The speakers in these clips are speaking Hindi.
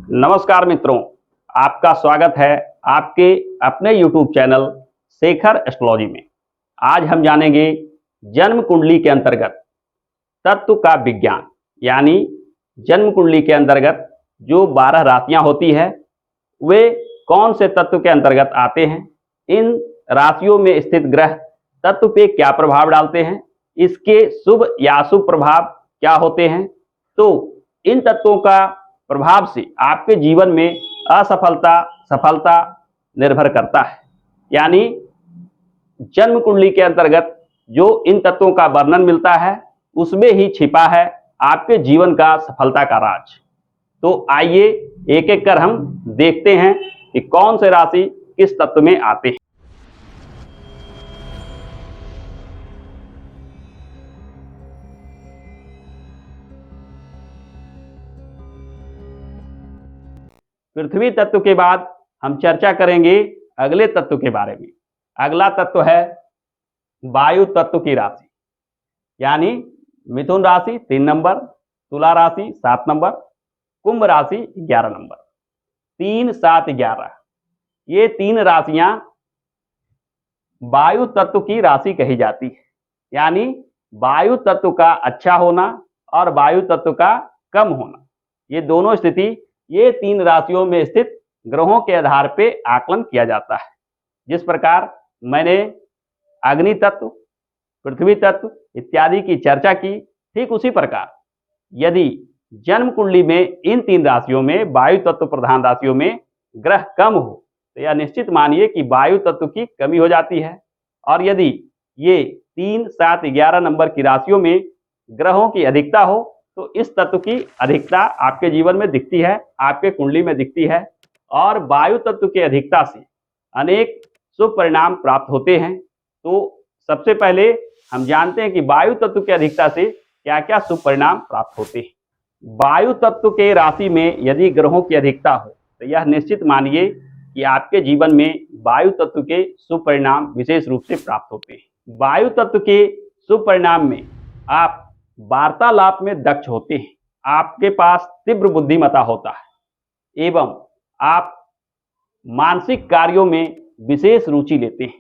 नमस्कार मित्रों, आपका स्वागत है आपके अपने YouTube चैनल शेखर एस्ट्रोलॉजी में। आज हम जानेंगे जन्म कुंडली के अंतर्गत तत्व का विज्ञान, यानी जन्म कुंडली के अंतर्गत जो 12 राशियां होती है वे कौन से तत्व के अंतर्गत आते हैं, इन राशियों में स्थित ग्रह तत्व पे क्या प्रभाव डालते हैं, इसके शुभ या अशुभ प्रभाव क्या होते हैं। तो इन तत्वों का प्रभाव से आपके जीवन में असफलता सफलता निर्भर करता है। यानी जन्म कुंडली के अंतर्गत जो इन तत्वों का वर्णन मिलता है उसमें ही छिपा है आपके जीवन का सफलता का राज। तो आइए एक एक कर हम देखते हैं कि कौन से राशि किस तत्व में आते हैं। पृथ्वी तत्व के बाद हम चर्चा करेंगे अगले तत्व के बारे में। अगला तत्व है वायु तत्व की राशि, यानी मिथुन राशि 3 नंबर, तुला राशि 7 नंबर, कुंभ राशि 11 नंबर। 3, 7, 11 ये 3 राशियां वायु तत्व की राशि कही जाती है। यानी वायु तत्व का अच्छा होना और वायु तत्व का कम होना, ये दोनों स्थिति ये 3 राशियों में स्थित ग्रहों के आधार पर आकलन किया जाता है। जिस प्रकार मैंने अग्नि तत्व, पृथ्वी तत्व इत्यादि की चर्चा की, ठीक उसी प्रकार यदि जन्म कुंडली में इन 3 राशियों में वायु तत्व प्रधान राशियों में ग्रह कम हो तो यह निश्चित मानिए कि वायु तत्व की कमी हो जाती है। और यदि ये 3, 7, 11 नंबर की राशियों में ग्रहों की अधिकता हो तो इस तत्व की अधिकता आपके जीवन में दिखती है, आपके कुंडली में दिखती है। और वायु तत्व की अधिकता से अनेक शुभ परिणाम प्राप्त होते हैं। तो सबसे पहले हम जानते हैं कि वायु तत्व की अधिकता से क्या क्या शुभ परिणाम प्राप्त होते हैं। वायु तत्व के राशि में यदि ग्रहों की अधिकता हो तो यह निश्चित मानिए कि आपके जीवन में वायु तत्व के शुभ परिणाम विशेष रूप से प्राप्त होते हैं। वायु तत्व के शुभ परिणाम में आप वार्तालाप में दक्ष होते हैं, आपके पास तीव्र बुद्धिमत्ता होता है एवं आप मानसिक कार्यों में विशेष रुचि लेते हैं।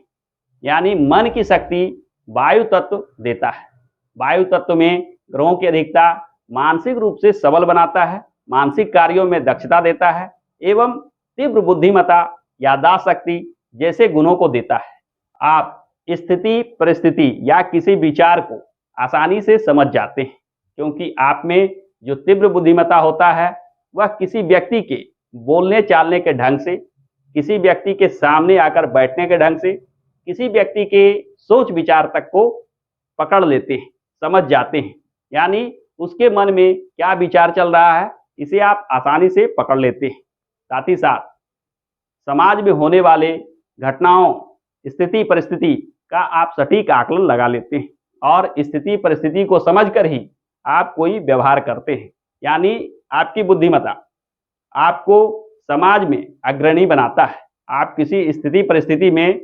यानी मन की शक्ति वायु तत्व देता है। वायु तत्व में ग्रहों की अधिकता मानसिक रूप से सबल बनाता है, मानसिक कार्यों में दक्षता देता है एवं तीव्र बुद्धिमत्ता, याददाश्त शक्ति जैसे गुणों को देता है। आप स्थिति परिस्थिति या किसी विचार को आसानी से समझ जाते हैं, क्योंकि आप में जो तीव्र बुद्धिमत्ता होता है वह किसी व्यक्ति के बोलने चालने के ढंग से, किसी व्यक्ति के सामने आकर बैठने के ढंग से, किसी व्यक्ति के सोच विचार तक को पकड़ लेते हैं, समझ जाते हैं। यानी उसके मन में क्या विचार चल रहा है इसे आप आसानी से पकड़ लेते हैं। साथ ही साथ समाज में होने वाले घटनाओं, स्थिति परिस्थिति का आप सटीक आकलन लगा लेते हैं और स्थिति परिस्थिति को समझकर ही आप कोई व्यवहार करते हैं। यानी आपकी बुद्धिमत्ता आपको समाज में अग्रणी बनाता है। आप किसी स्थिति परिस्थिति में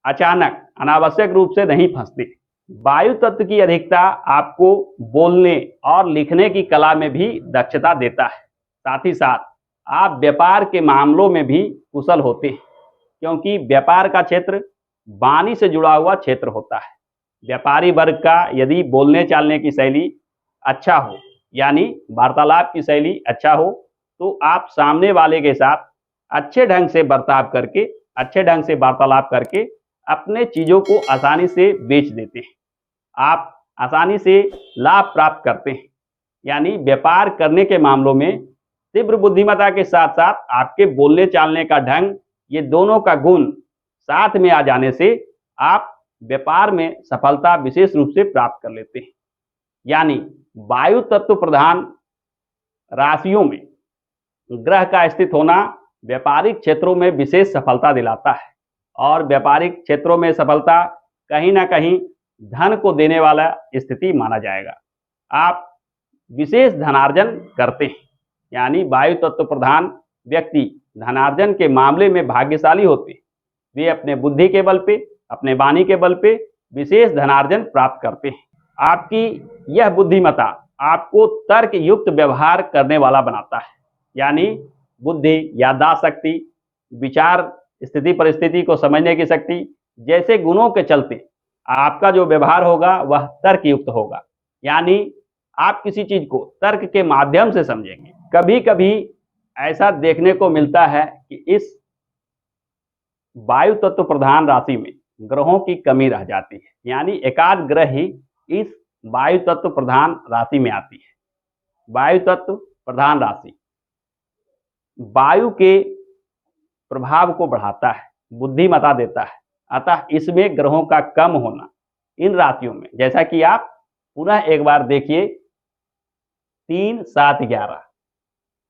अचानक अनावश्यक रूप से नहीं फंसते। वायु तत्व की अधिकता आपको बोलने और लिखने की कला में भी दक्षता देता है। साथ ही साथ आप व्यापार के मामलों में भी कुशल होते हैं, क्योंकि व्यापार का क्षेत्र वाणी से जुड़ा हुआ क्षेत्र होता है। व्यापारी वर्ग का यदि बोलने चालने की शैली अच्छा हो, यानी वार्तालाप की शैली अच्छा हो, तो आप सामने वाले के साथ अच्छे ढंग से बर्ताव करके, अच्छे ढंग से वार्तालाप करके अपने चीज़ों को आसानी से बेच देते हैं। आप आसानी से लाभ प्राप्त करते हैं। यानी व्यापार करने के मामलों में तीव्र बुद्धिमत्ता के साथ साथ आपके बोलने चालने का ढंग, ये दोनों का गुण साथ में आ जाने से आप व्यापार में सफलता विशेष रूप से प्राप्त कर लेते हैं। यानी वायु तत्व प्रधान राशियों में ग्रह का स्थित होना व्यापारिक क्षेत्रों में विशेष सफलता दिलाता है। और व्यापारिक क्षेत्रों में सफलता कहीं ना कहीं धन को देने वाला स्थिति माना जाएगा। आप विशेष धनार्जन करते हैं। यानी वायु तत्व प्रधान व्यक्ति धनार्जन के मामले में भाग्यशाली होते हैं। वे अपने बुद्धि के बल पे, अपने वाणी के बल पे विशेष धनार्जन प्राप्त करते हैं। आपकी यह बुद्धिमत्ता आपको तर्क युक्त व्यवहार करने वाला बनाता है। यानी बुद्धि, याददाश्त शक्ति, विचार स्थिति परिस्थिति को समझने की शक्ति जैसे गुणों के चलते आपका जो व्यवहार होगा वह तर्कयुक्त होगा। यानी आप किसी चीज को तर्क के माध्यम से समझेंगे। कभी कभी ऐसा देखने को मिलता है कि इस वायु तत्व प्रधान राशि में ग्रहों की कमी रह जाती है, यानी एकाध ग्रह ही इस वायु तत्व प्रधान राशि में आती है। वायु तत्व प्रधान राशि वायु के प्रभाव को बढ़ाता है, बुद्धिमता देता है। अतः इसमें ग्रहों का कम होना इन राशियों में, जैसा कि आप पुनः एक बार देखिए 3, 7, 11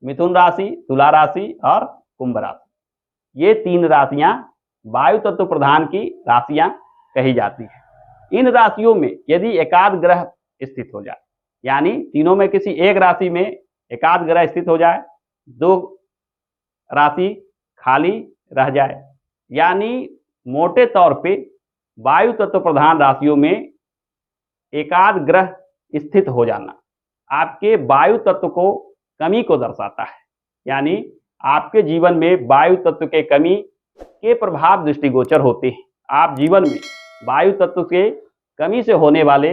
मिथुन राशि, तुला राशि और कुंभ राशि, ये 3 राशियां वायु तत्व प्रधान की राशियां कही जाती है। इन राशियों में यदि एकाध ग्रह स्थित हो जाए, यानी तीनों में किसी एक राशि में एकाध ग्रह स्थित हो जाए, 2 राशि खाली रह जाए, यानी मोटे तौर पे वायु तत्व प्रधान राशियों में एकाध ग्रह स्थित हो जाना आपके वायु तत्व को कमी को दर्शाता है। यानी आपके जीवन में वायु तत्व के कमी के प्रभाव दृष्टिगोचर होते हैं। आप जीवन में वायु तत्व के कमी से होने वाले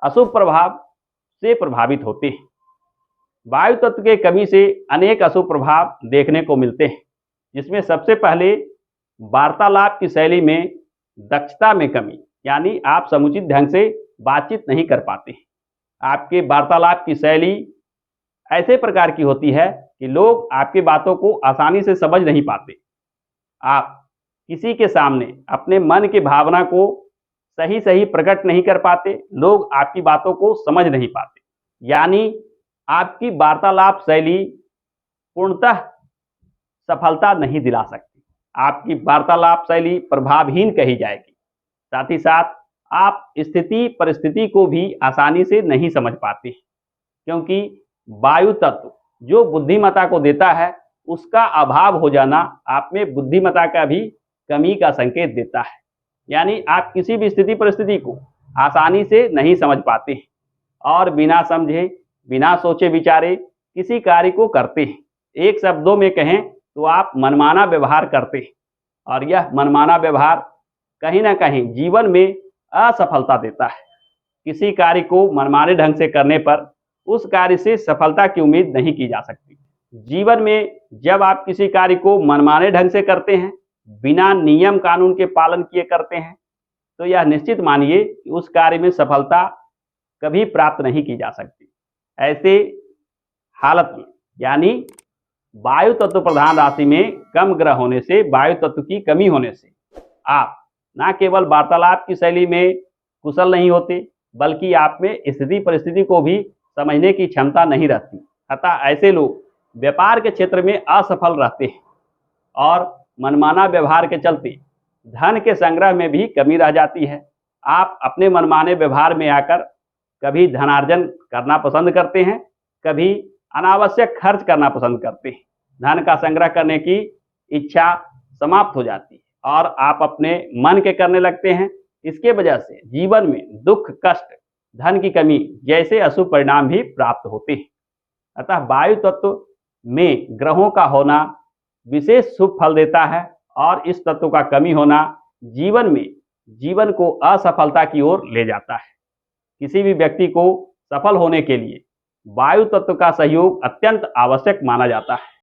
अशुभ प्रभाव से प्रभावित होते हैं। वायु तत्व के कमी से अनेक अशुभ प्रभाव देखने को मिलते हैं, जिसमें सबसे पहले वार्तालाप की शैली में दक्षता में कमी, यानी आप समुचित ढंग से बातचीत नहीं कर पाते। आपके वार्तालाप की शैली ऐसे प्रकार की होती है कि लोग आपकी बातों को आसानी से समझ नहीं पाते। आप किसी के सामने अपने मन की भावना को सही सही प्रकट नहीं कर पाते, लोग आपकी बातों को समझ नहीं पाते। यानी आपकी वार्तालाप शैली पूर्णतः सफलता नहीं दिला सकती। आपकी वार्तालाप शैली प्रभावहीन कही जाएगी। साथ ही साथ आप स्थिति परिस्थिति को भी आसानी से नहीं समझ पाते, क्योंकि वायु तत्व जो बुद्धिमता को देता है उसका अभाव हो जाना आप में बुद्धिमता का भी कमी का संकेत देता है। यानी आप किसी भी स्थिति परिस्थिति को आसानी से नहीं समझ पाते हैं और बिना समझे बिना सोचे विचारे किसी कार्य को करते हैं। एक शब्दों में कहें तो आप मनमाना व्यवहार करते हैं, और यह मनमाना व्यवहार कहीं ना कहीं जीवन में असफलता देता है। किसी कार्य को मनमाने ढंग से करने पर उस कार्य से सफलता की उम्मीद नहीं की जा सकती। जीवन में जब आप किसी कार्य को मनमाने ढंग से करते हैं, बिना नियम कानून के पालन किए करते हैं, तो यह निश्चित मानिए कि उस कार्य में सफलता कभी प्राप्त नहीं की जा सकती। ऐसे हालत में, यानी वायु तत्व प्रधान राशि में कम ग्रह होने से, वायु तत्व की कमी होने से आप न केवल वार्तालाप की शैली में कुशल नहीं होते, बल्कि आप में स्थिति परिस्थिति को भी समझने की क्षमता नहीं रहती। अतः ऐसे लोग व्यापार के क्षेत्र में असफल रहते हैं और मनमाना व्यवहार के चलते धन के संग्रह में भी कमी रह जाती है। आप अपने मनमाने व्यवहार में आकर कभी धनार्जन करना पसंद करते हैं, कभी अनावश्यक खर्च करना पसंद करते हैं। धन का संग्रह करने की इच्छा समाप्त हो जाती है और आप अपने मन के करने लगते हैं। इसके वजह से जीवन में दुख, कष्ट, धन की कमी जैसे अशुभ परिणाम भी प्राप्त होते हैं। अतः वायु तत्व में ग्रहों का होना विशेष शुभ फल देता है, और इस तत्व का कमी होना जीवन को असफलता की ओर ले जाता है। किसी भी व्यक्ति को सफल होने के लिए वायु तत्व का सहयोग अत्यंत आवश्यक माना जाता है।